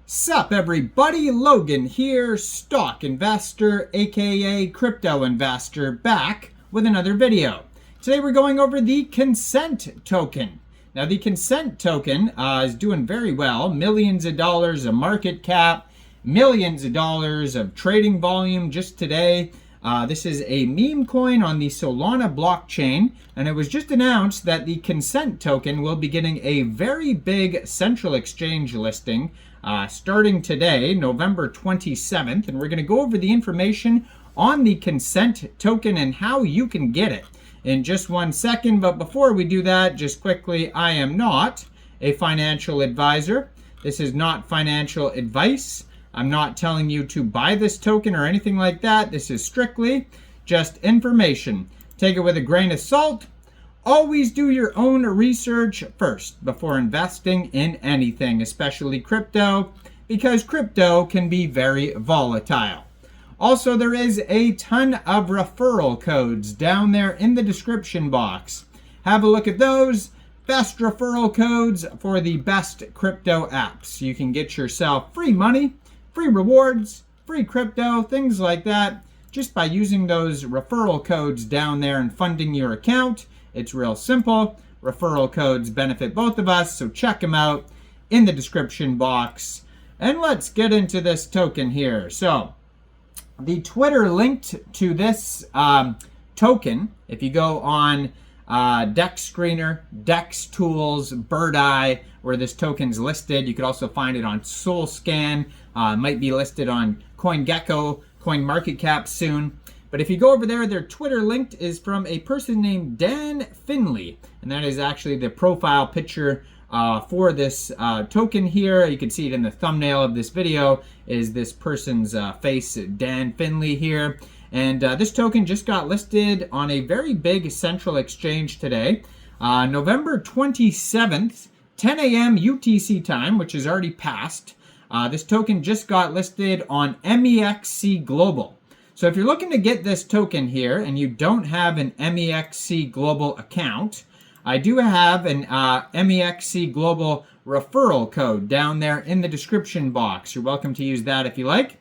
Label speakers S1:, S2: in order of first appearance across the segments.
S1: Sup everybody, Logan here, stock investor aka crypto investor, back with another video. Today we're going over the consent token. Now the consent token is doing very well, millions of dollars of market cap, millions of dollars of trading volume just today. This is a meme coin on the Solana blockchain, and it was just announced that the consent token will be getting a very big central exchange listing starting today, November 27th, and we're going to go over the information on the consent token and how you can get it in just 1 second. But before we do that, just quickly, I am not a financial advisor. This is not financial advice. I'm not telling you to buy this token or anything like that. This is strictly just information. Take it with a grain of salt. Always do your own research first before investing in anything, especially crypto, because crypto can be very volatile. Also, there is a ton of referral codes down there in the description box. Have a look at those. Best referral codes for the best crypto apps. You can get yourself free money, free rewards, free crypto, things like that, just by using those referral codes down there and funding your account. It's real simple. Referral codes benefit both of us, so check them out in the description box. And let's get into this token here. So, the Twitter linked to this token, if you go on Dex Screener, Dex Tools, Bird Eye, where this token's listed. You could also find it on SolScan. Might be listed on CoinGecko, CoinMarketCap soon. But if you go over there, their Twitter linked is from a person named Dan Finlay. And that is actually the profile picture for this token here. You can see it in the thumbnail of this video is this person's face, Dan Finlay here. And this token just got listed on a very big central exchange today. November 27th, 10 a.m. UTC time, which is already passed. This token just got listed on Mexc Global. So if you're looking to get this token here and you don't have an Mexc Global account, I do have an Mexc Global referral code down there in the description box. You're welcome to use that if you like.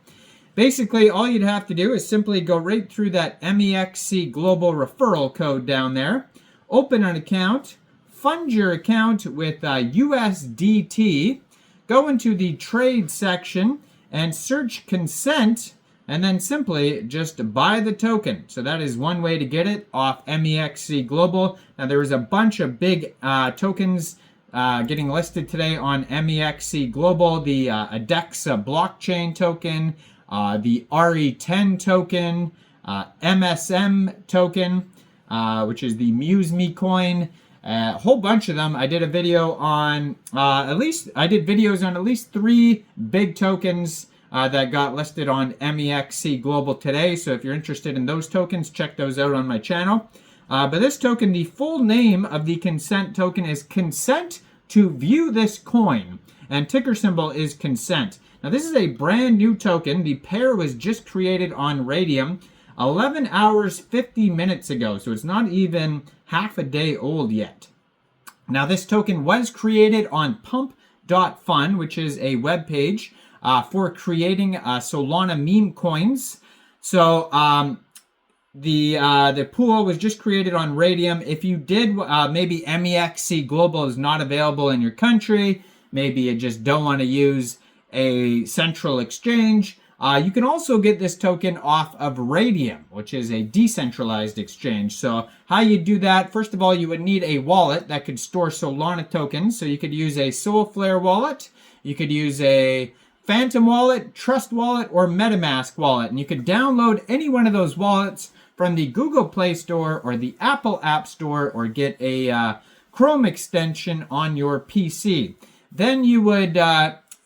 S1: Basically, all you'd have to do is simply go right through that Mexc Global referral code down there, open an account, fund your account with USDT, go into the trade section and search consent, and then simply just buy the token. So that is one way to get it off Mexc Global. Now there was a bunch of big tokens getting listed today on Mexc Global. The ADEX blockchain token, the RE10 token, MSM token, which is the MuseMe coin. A whole bunch of them. I did a video on I did videos on at least 3 big tokens that got listed on Mexc Global today. So if you're interested in those tokens, check those out on my channel. But this token, the full name of the consent token is Consent to View This Coin, and ticker symbol is consent. Now this is a brand new token. The pair was just created on Radium 11 hours 50 minutes ago, so it's not even half a day old yet. Now this token was created on pump.fun, which is a web page for creating Solana meme coins. So the pool was just created on Radium. If you did, maybe Mexc Global is not available in your country, maybe you just don't want to use a central exchange, you can also get this token off of Radium, which is a decentralized exchange. So how you do that, first of all, you would need a wallet that could store Solana tokens. So you could use a Solflare wallet, you could use a Phantom wallet, Trust wallet, or Metamask wallet. And you could download any one of those wallets from the Google Play Store or the Apple App Store, or get a Chrome extension on your PC. Then you would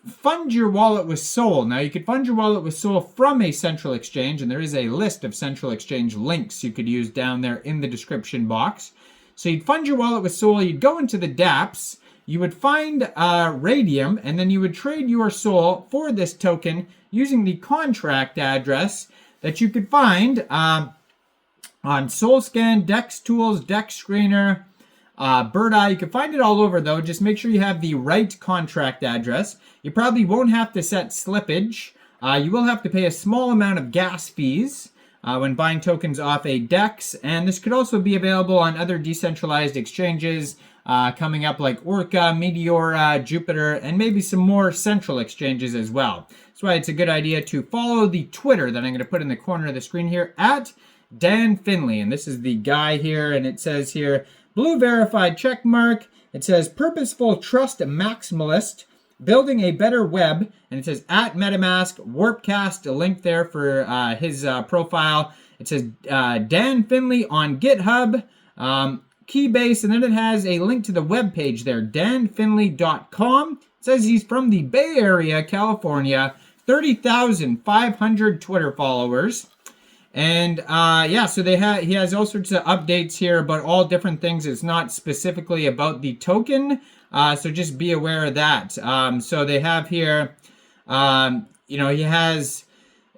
S1: fund your wallet with Sol. Now you could fund your wallet with Sol from a central exchange, and there is a list of central exchange links you could use down there in the description box. So you'd fund your wallet with Sol, you'd go into the dApps, you would find Radium, and then you would trade your Sol for this token using the contract address that you could find on SolScan, Dex Tools, Dex Screener, Bird Eye. You can find it all over though. Just make sure you have the right contract address. You probably won't have to set slippage. You will have to pay a small amount of gas fees when buying tokens off a DEX, and this could also be available on other decentralized exchanges coming up like Orca, Meteora, Jupiter, and maybe some more central exchanges as well. That's why it's a good idea to follow the Twitter that I'm going to put in the corner of the screen here, at Dan Finlay. And this is the guy here, and it says here, blue verified check mark. It says purposeful trust maximalist, building a better web. And it says at Metamask, Warpcast, a link there for his profile. It says Dan Finlay on GitHub, Keybase, and then it has a link to the web page there, danfinlay.com. It says he's from the Bay Area, California, 30,500 Twitter followers. And yeah, so he has all sorts of updates here about all different things. It's not specifically about the token, so just be aware of that. So they have here, he has,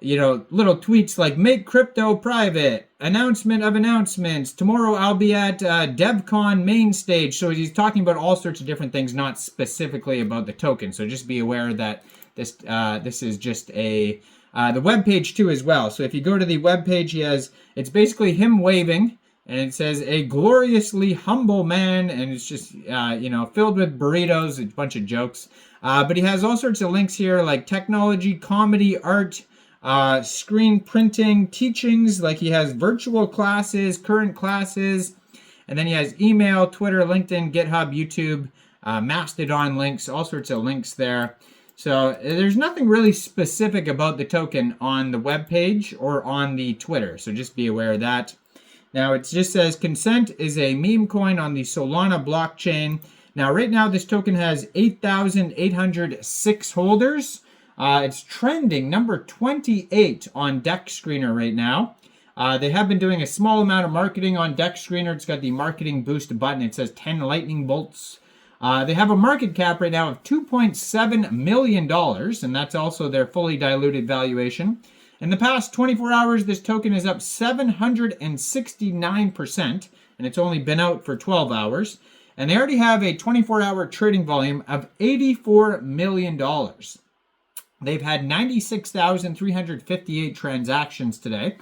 S1: little tweets like make crypto private, announcement of announcements. Tomorrow I'll be at DevCon main stage. So he's talking about all sorts of different things, not specifically about the token. So just be aware that this is just a the web page too as well. So if you go to the web page, it's basically him waving, and it says a gloriously humble man, and it's just filled with burritos, a bunch of jokes. But he has all sorts of links here like technology, comedy, art, screen printing, teachings, like he has virtual classes, current classes, and then he has email, Twitter, LinkedIn, GitHub, YouTube, Mastodon links, all sorts of links there. So there's nothing really specific about the token on the web page or on the Twitter, so just be aware of that. Now it just says consent is a meme coin on the Solana blockchain. Now right now this token has 8,806 holders. It's trending number 28 on Dex Screener right now. They have been doing a small amount of marketing on Dex Screener. It's got the marketing boost button. It says 10 lightning bolts. They have a market cap right now of $2.7 million, and that's also their fully diluted valuation. In the past 24 hours, this token is up 769%, and it's only been out for 12 hours. And they already have a 24-hour trading volume of $84 million. They've had 96,358 transactions today.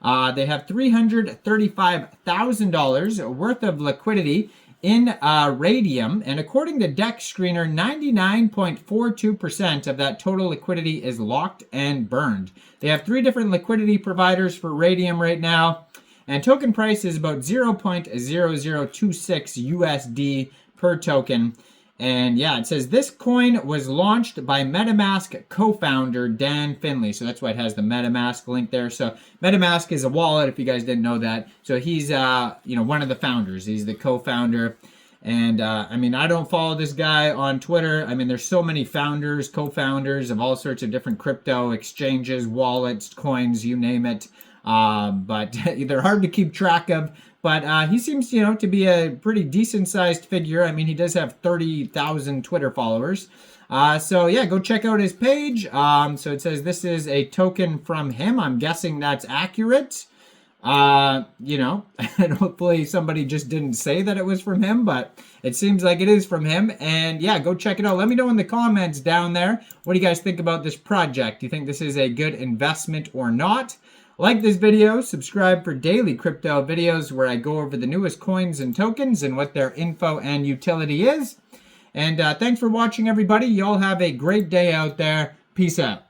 S1: They have $335,000 worth of liquidity in Radium, and according to Dex Screener, 99.42% of that total liquidity is locked and burned. They have 3 different liquidity providers for Radium right now, and token price is about 0.0026 USD per token. And yeah, it says this coin was launched by Metamask co-founder Dan Finlay. So that's why it has the Metamask link there. So Metamask is a wallet, if you guys didn't know that. So he's one of the founders. He's the co-founder. And I don't follow this guy on Twitter. There's so many founders, co-founders of all sorts of different crypto exchanges, wallets, coins, you name it. But they're hard to keep track of. But he seems, to be a pretty decent-sized figure. He does have 30,000 Twitter followers. So yeah, go check out his page. So it says this is a token from him. I'm guessing that's accurate. And hopefully somebody just didn't say that it was from him, but it seems like it is from him. And yeah, go check it out. Let me know in the comments down there. What do you guys think about this project? Do you think this is a good investment or not? Like this video, subscribe for daily crypto videos where I go over the newest coins and tokens and what their info and utility is. And thanks for watching, everybody. Y'all have a great day out there. Peace out.